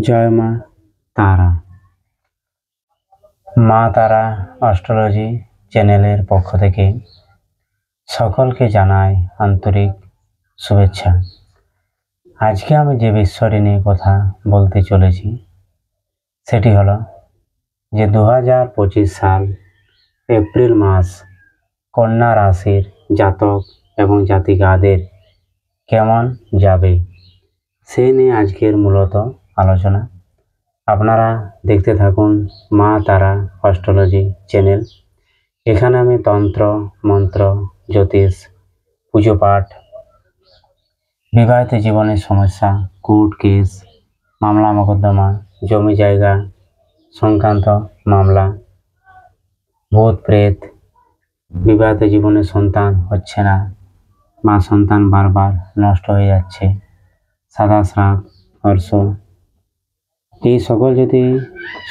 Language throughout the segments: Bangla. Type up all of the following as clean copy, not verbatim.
জয় মা তারা। মা তারা অ্যাস্ট্রোলজি চ্যানেলের পক্ষ থেকে সকলকে জানাই আন্তরিক শুভেচ্ছা। আজকে আমি যে বিষয়টি নিয়ে কথা বলতে চলেছি সেটি হলো যে 2025 সাল এপ্রিল মাস কন্যা রাশির জাতক এবং জাতিকাদের কেমন যাবে সেই নিয়ে আজকের মূলত আলোচনা। আপনারা দেখতে থাকুন মা তারা অ্যাস্ট্রোলজি চ্যানেল। এখানে আমি তন্ত্র, মন্ত্র, জ্যোতিষ, পুজো পাঠ, বিবাহিত জীবনের সমস্যা, কোর্ট কেস, মামলা মোকদ্দমা, জমি জায়গা সংক্রান্ত মামলা, ভূত প্রেত, বিবাহিত জীবনে সন্তান হচ্ছে না বা সন্তান বারবার নষ্ট হয়ে যাচ্ছে, সাদা স্রাব, অর্শ, এই সকল যদি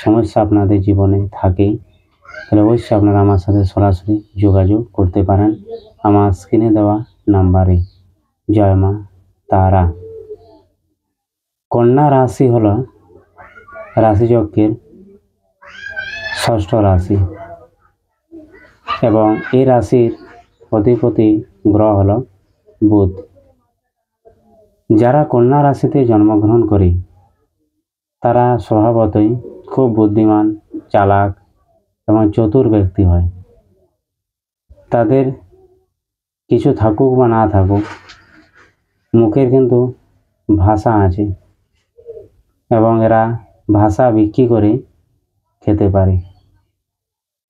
সমস্যা আপনাদের জীবনে থাকে তাহলে অবশ্যই আপনারা আমার সাথে সরাসরি যোগাযোগ করতে পারেন আমার স্ক্রিনে দেওয়া নাম্বারে। জয় মা তারা। কন্যা রাশি হলো রাশিচক্রের ষষ্ঠ রাশি এবং এই রাশির অধিপতি গ্রহ হলো বুধ। যারা কন্যা রাশিতে জন্মগ্রহণ করে তারা স্বভাবতই খুব বুদ্ধিমান, চালাক এবং চতুর ব্যক্তি হয়। তাদের কিছু থাকুক বা না থাকুক, মুখের কিন্তু ভাষা আছে এবং এরা ভাষা বিক্রি করে খেতে পারে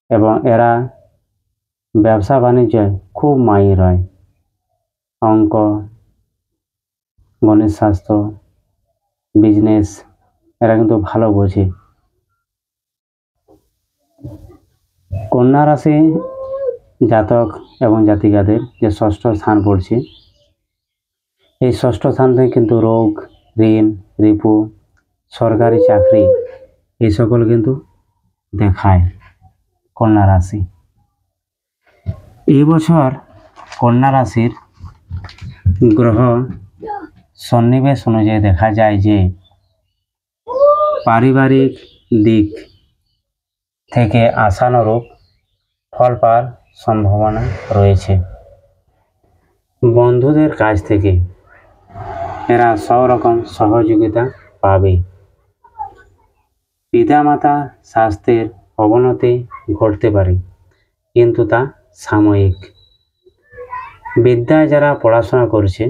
এবং এরা ব্যবসা বাণিজ্যে খুব মাহির হয়। অঙ্ক, গণিত শাস্ত্র, বিজনেস এরা কিন্তু ভালো বোঝে। কন্যা রাশি জাতক এবং জাতিকাদের যে ষষ্ঠ স্থান পড়ছে, এই ষষ্ঠ স্থান থেকে কিন্তু রোগ, ঋণ, রিপু, সরকারি চাকরি এই সকল কিন্তু দেখায় কন্যা রাশি। এই বছর কন্যা রাশির গ্রহ সন্নিবেশ অনুযায়ী দেখা যায় যে পারিবারিক দিক থেকে আশানুরূপ ফল পাওয়ার সম্ভাবনা রয়েছে। বন্ধুদের কাছ থেকে এরা সব রকম সহযোগিতা পাবে। পিতামাতা স্বাস্থ্যের অবনতি ঘটতে পারে কিন্তু তা সাময়িক। বিদ্যায় যারা পড়াশোনা করছে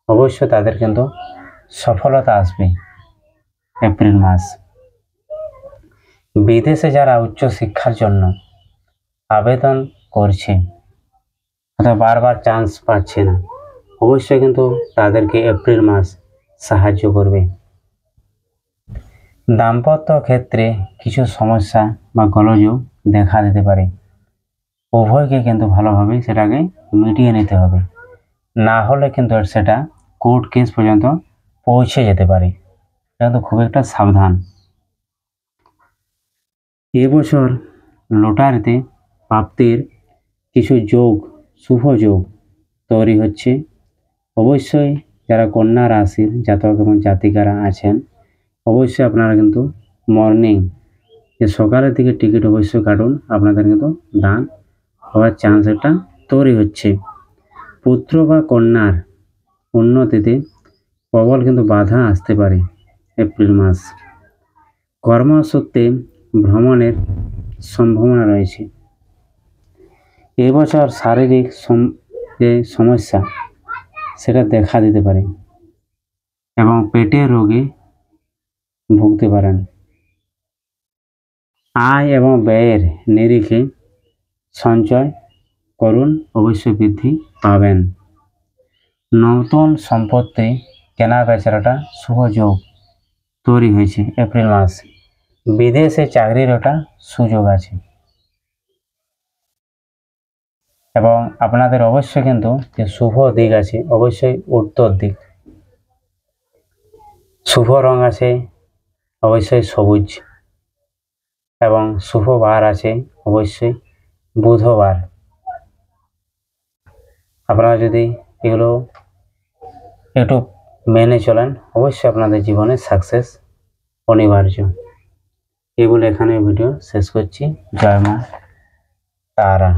অবশ্য তাদের কিন্তু সফলতা আসবে এপ্রিল মাস। বিদেশে যারা উচ্চ শিক্ষার জন্য আবেদন করছে অথবা বারবার চান্স পাচ্ছে না, অবশ্যই কিন্তু তাদেরকে এপ্রিল মাস সাহায্য করবে। দাম্পত্য ক্ষেত্রে কিছু সমস্যা বা গোলযোগ দেখা দিতে পারে। উভয়কে কিন্তু ভালোভাবে সেটাকে মিটিয়ে নিতে হবে, না হলে কিন্তু সেটা কোর্ট কেস পর্যন্ত পৌঁছে যেতে পারে। এটা কিন্তু খুব একটা সাবধান। এবছর লটারিতে প্রাপ্তির কিছু যোগ, শুভ যোগ তৈরি হচ্ছে। অবশ্যই যারা কন্যা রাশির জাতক এবং জাতিকারা আছেন অবশ্যই আপনারা কিন্তু মর্নিং যে সকালের দিকে টিকিট অবশ্যই কাটুন, আপনাদের কিন্তু দান হওয়ার চান্স একটা তৈরি হচ্ছে। পুত্র বা কন্যার উন্নতিতে প্রবল কিন্তু বাধা আসতে পারে এপ্রিল মাস। কর্মসূত্রে ভ্রমণের সম্ভাবনা রয়েছে। এবছর শারীরিক যে সমস্যা সেটা দেখা দিতে পারে এবং পেটের রোগে ভুগতে পারেন। আয় এবং ব্যয়ের নিরিখে সঞ্চয় করুন, অবশ্যই বৃদ্ধি পাবেন। নতুন সম্পত্তি কেনা বেচারাটা শুভ যোগ তৈরি হয়েছে এপ্রিল মাস। বিদেশে চাকরির একটা সুযোগ আছে এবং আপনাদের অবশ্যই কিন্তু যে শুভ দিক আছে অবশ্যই উত্তর দিক। শুভ রং আছে অবশ্যই সবুজ এবং শুভ বার আছে অবশ্যই বুধবার। আপনারা যদি এগুলো একটু মেনে চলেন, অবশ্যই আপনাদের জীবনে সাকসেস অনিবার্য। এই বলে এখানে ভিডিও শেষ করছি। জয় মা তারা।